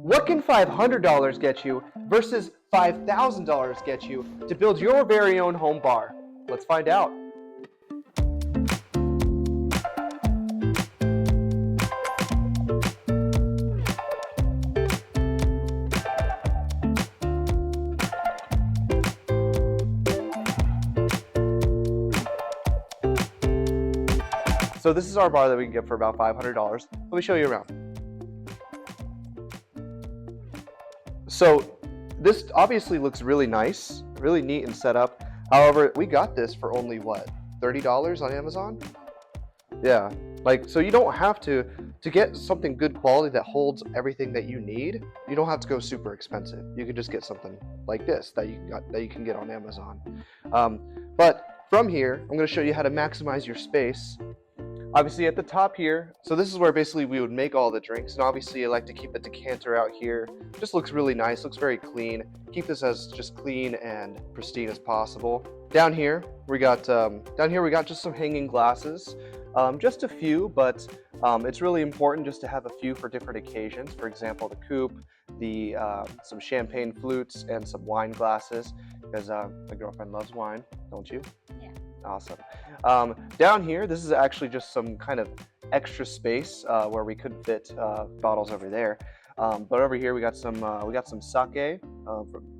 What can $500 get you versus $5,000 get you to build your very own home bar? Let's find out. So this is our bar that we can get for about $500. Let me show you around. So this obviously looks really nice, really neat and set up. However, we got this for only what, $30 on Amazon? Yeah, so you don't have to get something good quality that holds everything that you need. You don't have to go super expensive. You can just get something like this that you can get on Amazon. But from here, I'm going to show you how to maximize your space. Obviously at the top here, so this is where basically we would make all the drinks, and obviously I like to keep a decanter out here. Just looks really nice, looks very clean. Keep this as just clean and pristine as possible. Down here we got just some hanging glasses, just a few, but it's really important just to have a few for different occasions. For example, the coupe, some champagne flutes, and some wine glasses, because my girlfriend loves wine, don't you? Yeah. Awesome. Down here, this is actually just some kind of extra space where we couldn't fit bottles over there. But over here we got some sake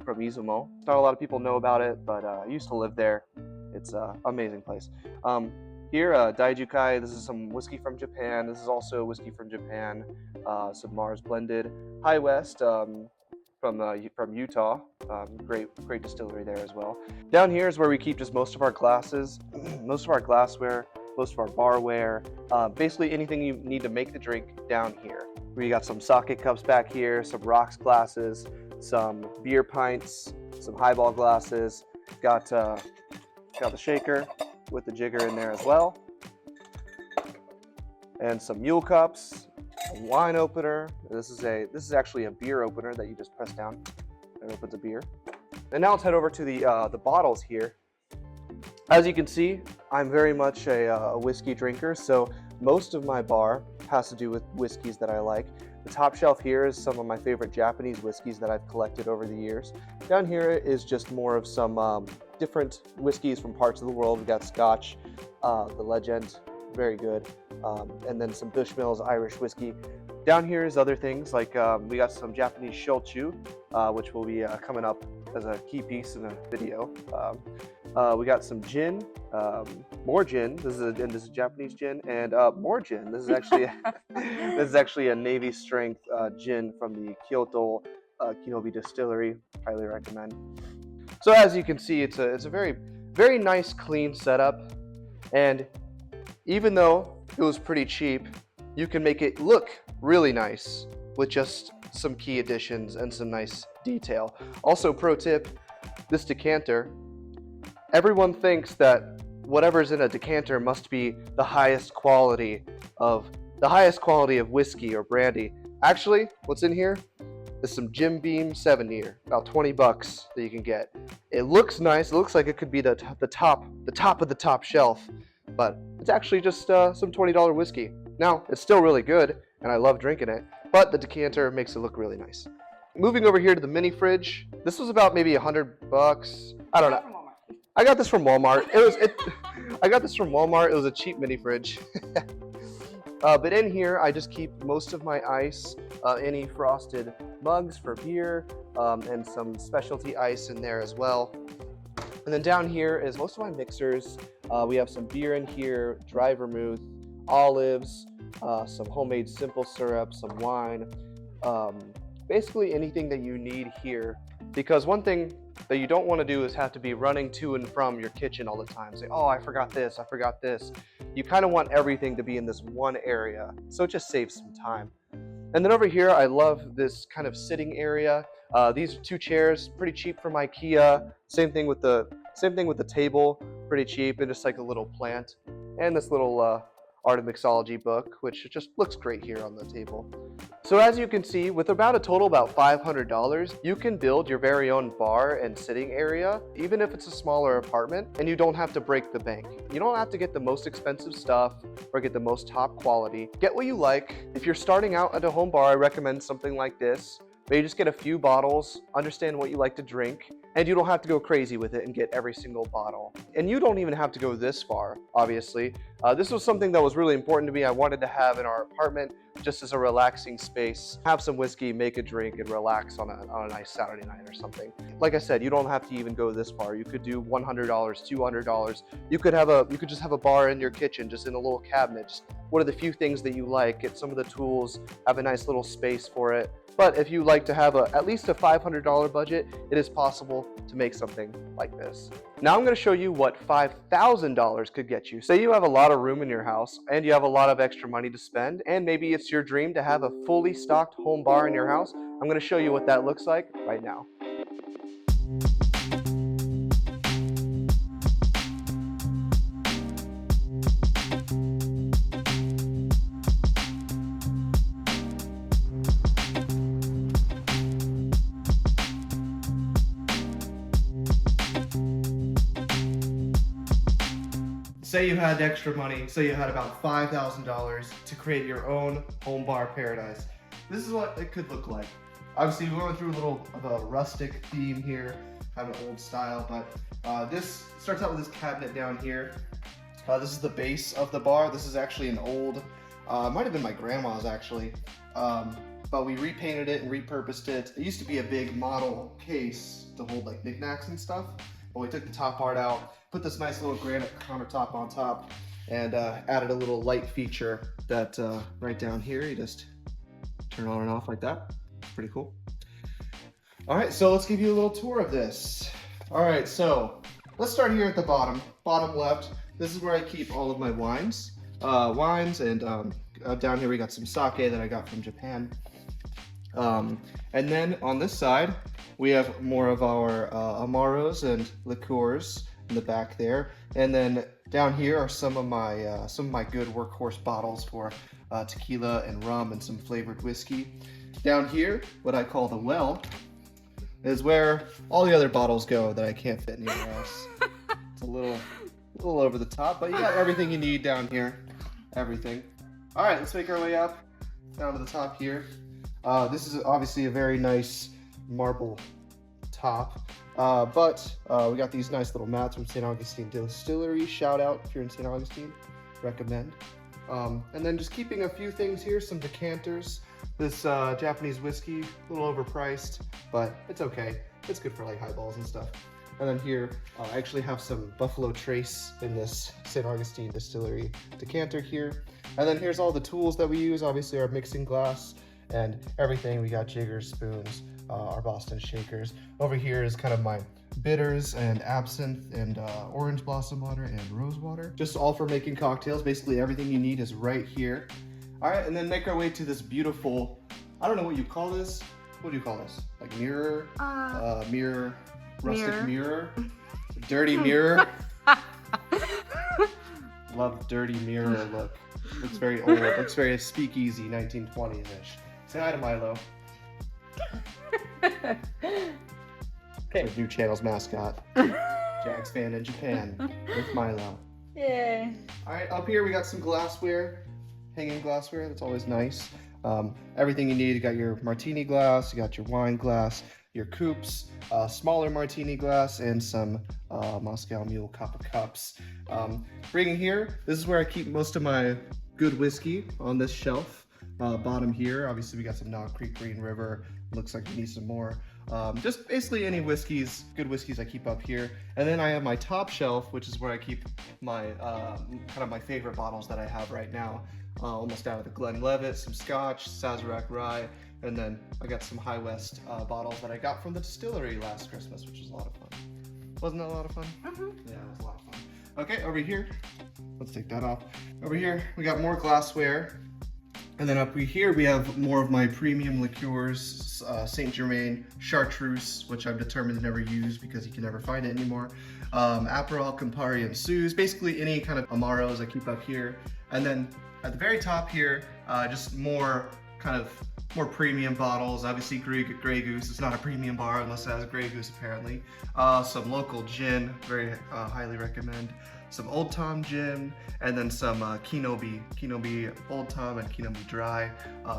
from Izumo. Not a lot of people know about it, but I used to live there. It's an amazing place. Here, Daijukai, this is some whiskey from Japan. This is also whiskey from Japan. Some Mars Blended. High West from Utah. Great distillery there as well. Down here is where we keep just most of our glasses, most of our glassware, most of our barware, basically anything you need to make the drink down here. We got some sake cups back here, some rocks glasses, some beer pints, some highball glasses. Got the shaker with the jigger in there as well, and some mule cups. A wine opener. This is actually a beer opener that you just press down and opens a beer. And now let's head over to the bottles here. As you can see, I'm very much a whiskey drinker, so most of my bar has to do with whiskeys that I like. The top shelf here is some of my favorite Japanese whiskeys that I've collected over the years. Down here is just more of some different whiskeys from parts of the world. We got Scotch, the Legend, very good, and then some Bushmills Irish whiskey. Down here is other things like we got some Japanese shochu, which will be coming up as a key piece in a video. We got some gin, more gin. This is a Japanese gin, and more gin. This is actually a Navy strength gin from the Kyoto Kinobi Distillery. Highly recommend. So as you can see, it's a very nice, clean setup, and even though it was pretty cheap, you can make it look really nice with just some key additions and some nice detail. Also, pro tip, this decanter, everyone thinks that whatever's in a decanter must be the highest quality of whiskey or brandy. Actually, what's in here is some Jim Beam 7-year, about 20 bucks that you can get. It looks nice. It looks like it could be the top of the top shelf, but it's actually just some $20 whiskey. Now, it's still really good, and I love drinking it, but the decanter makes it look really nice. Moving over here to the mini fridge, this was about maybe 100 bucks. I don't know. I got this from Walmart. I got this from Walmart. It was a cheap mini fridge. But in here, I just keep most of my ice, any frosted mugs for beer, and some specialty ice in there as well. And then down here is most of my mixers. We have some beer in here, dry vermouth, olives, some homemade simple syrup, some wine, basically anything that you need here. Because one thing that you don't want to do is have to be running to and from your kitchen all the time. Say, oh, I forgot this, I forgot this. You kind of want everything to be in this one area, so it just saves some time. And then over here, I love this kind of sitting area. These 2 chairs, pretty cheap from IKEA. Same thing with the table, pretty cheap, and just like a little plant. And this little Art of Mixology book, which just looks great here on the table. So as you can see, with about $500, you can build your very own bar and sitting area, even if it's a smaller apartment, and you don't have to break the bank. You don't have to get the most expensive stuff or get the most top quality. Get what you like. If you're starting out at a home bar, I recommend something like this. But you just get a few bottles, understand what you like to drink, and you don't have to go crazy with it and get every single bottle. And you don't even have to go this far, obviously. This was something that was really important to me. I wanted to have in our apartment just as a relaxing space. Have some whiskey, make a drink, and relax on a nice Saturday night or something. Like I said, you don't have to even go this far. You could do $100, $200. You could just have a bar in your kitchen, just in a little cabinet. Just what are the few things that you like? Get some of the tools, have a nice little space for it. But if you like to have at least a $500 budget, it is possible to make something like this. Now I'm going to show you what $5,000 could get you. Say you have a lot of room in your house and you have a lot of extra money to spend, and maybe it's your dream to have a fully stocked home bar in your house. I'm going to show you what that looks like right now. Say you had extra money, say you had about $5,000 to create your own home bar paradise. This is what it could look like. Obviously, we're going through a little of a rustic theme here, kind of old style, but this starts out with this cabinet down here. This is the base of the bar. This is actually an old, might have been my grandma's actually, but we repainted it and repurposed it. It used to be a big model case to hold like knickknacks and stuff, but we took the top part out, put this nice little granite countertop on top, and added a little light feature that right down here, you just turn on and off like that. Pretty cool. All right, so let's give you a little tour of this. All right, so let's start here at the bottom left. This is where I keep all of my wines, and down here we got some sake that I got from Japan. And then on this side, we have more of our amaros and liqueurs in the back there, and then down here are some of my good workhorse bottles for tequila and rum and some flavored whiskey. Down here, what I call the well, is where all the other bottles go that I can't fit anywhere else. It's a little over the top, but you got everything you need down here. Everything. All right, let's make our way up down to the top here. This is obviously a very nice marble top, but we got these nice little mats from St. Augustine Distillery. Shout out if you're in St. Augustine, recommend. And then just keeping a few things here, some decanters. This Japanese whiskey, a little overpriced, but it's okay. It's good for like highballs and stuff. And then here, I actually have some Buffalo Trace in this St. Augustine Distillery decanter here. And then here's all the tools that we use, obviously our mixing glass and everything. We got jiggers, spoons, our Boston shakers. Over here is kind of my bitters and absinthe and orange blossom water and rose water. Just all for making cocktails. Basically everything you need is right here. All right, and then make our way to this beautiful, I don't know what you call this. What do you call this? Like mirror? Mirror, rustic mirror? Dirty mirror? Love dirty mirror look. Looks very old, looks very speakeasy 1920s-ish. Say hi to Milo. Okay. New channel's mascot. Jags fan in Japan with Milo. Yay. All right, up here we got some glassware, hanging glassware. That's always nice. Everything you need. You got your martini glass, you got your wine glass, your coupes, smaller martini glass, and some Moscow Mule copper cups. Bringing here, this is where I keep most of my good whiskey on this shelf. Bottom here, obviously we got some Knob Creek Green River. Looks like we need some more. Just basically any whiskeys, good whiskeys I keep up here. And then I have my top shelf, which is where I keep my kind of my favorite bottles that I have right now. Almost out of the Glenlivet, some Scotch, Sazerac Rye, and then I got some High West bottles that I got from the distillery last Christmas, which was a lot of fun. Wasn't that a lot of fun? Mm-hmm. Yeah, it was a lot of fun. Okay, over here, let's take that off. Over here, we got more glassware. And then up here, we have more of my premium liqueurs, Saint Germain, Chartreuse, which I've determined to never use because you can never find it anymore. Aperol, Campari, and Suze, basically any kind of Amaros I keep up here. And then at the very top here, just more premium bottles. Obviously Grey Goose is not a premium bar unless it has Grey Goose apparently. Some local gin, very highly recommend. some Old Tom gin, and then some Kinobi Old Tom and Kinobi Dry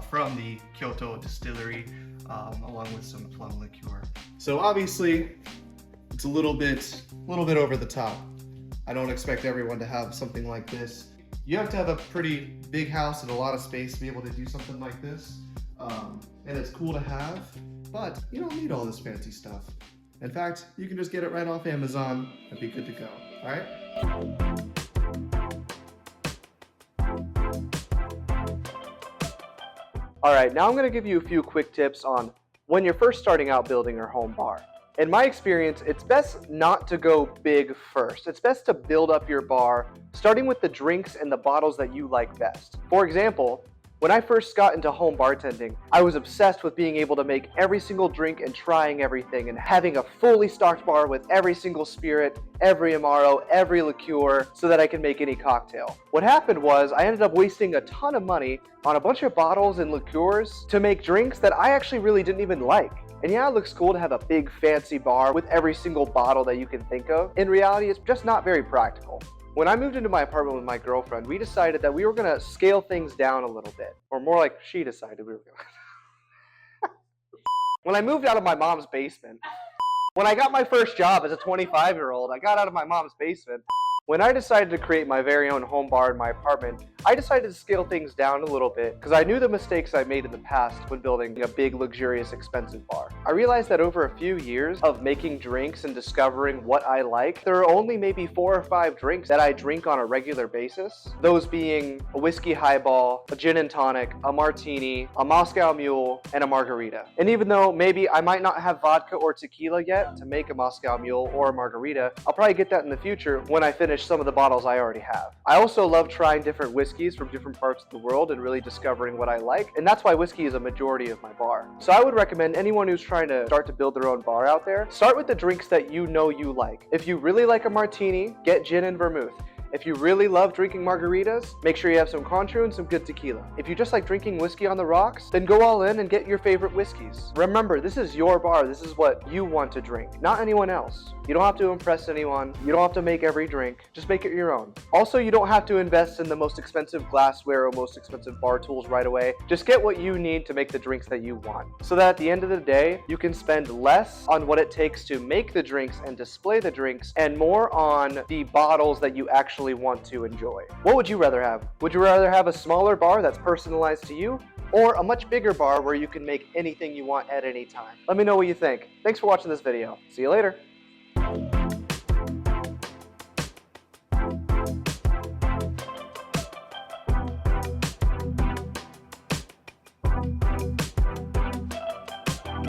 from the Kyoto distillery, along with some plum liqueur. So obviously, it's a little bit over the top. I don't expect everyone to have something like this. You have to have a pretty big house and a lot of space to be able to do something like this. And it's cool to have, but you don't need all this fancy stuff. In fact, you can just get it right off Amazon and be good to go, all right? All right, now I'm gonna give you a few quick tips on when you're first starting out building your home bar. In my experience, it's best not to go big first. It's best to build up your bar, starting with the drinks and the bottles that you like best. For example, when I first got into home bartending, I was obsessed with being able to make every single drink and trying everything and having a fully stocked bar with every single spirit, every Amaro, every liqueur, so that I can make any cocktail. What happened was I ended up wasting a ton of money on a bunch of bottles and liqueurs to make drinks that I actually really didn't even like. And yeah, it looks cool to have a big fancy bar with every single bottle that you can think of. In reality, it's just not very practical. When I moved into my apartment with my girlfriend, we decided that we were gonna scale things down a little bit. Or more like she decided we were gonna. When I moved out of my mom's basement, when I got my first job as a 25-year-old, I got out of my mom's basement. When I decided to create my very own home bar in my apartment, I decided to scale things down a little bit because I knew the mistakes I made in the past when building a big, luxurious, expensive bar. I realized that over a few years of making drinks and discovering what I like, there are only maybe 4 or 5 drinks that I drink on a regular basis. Those being a whiskey highball, a gin and tonic, a martini, a Moscow Mule, and a margarita. And even though maybe I might not have vodka or tequila yet to make a Moscow Mule or a margarita, I'll probably get that in the future when I finish some of the bottles I already have. I also love trying different whiskeys from different parts of the world and really discovering what I like, and that's why whiskey is a majority of my bar. So I would recommend anyone who's trying to start to build their own bar out there, start with the drinks that you know you like. If you really like a martini, get gin and vermouth. If you really love drinking margaritas, make sure you have some Cointreau and some good tequila. If you just like drinking whiskey on the rocks, then go all in and get your favorite whiskeys. Remember, this is your bar. This is what you want to drink, not anyone else. You don't have to impress anyone. You don't have to make every drink. Just make it your own. Also, you don't have to invest in the most expensive glassware or most expensive bar tools right away. Just get what you need to make the drinks that you want. So that at the end of the day, you can spend less on what it takes to make the drinks and display the drinks and more on the bottles that you actually want to enjoy. What would you rather have? Would you rather have a smaller bar that's personalized to you, or a much bigger bar where you can make anything you want at any time? Let me know what you think. Thanks for watching this video. See you later.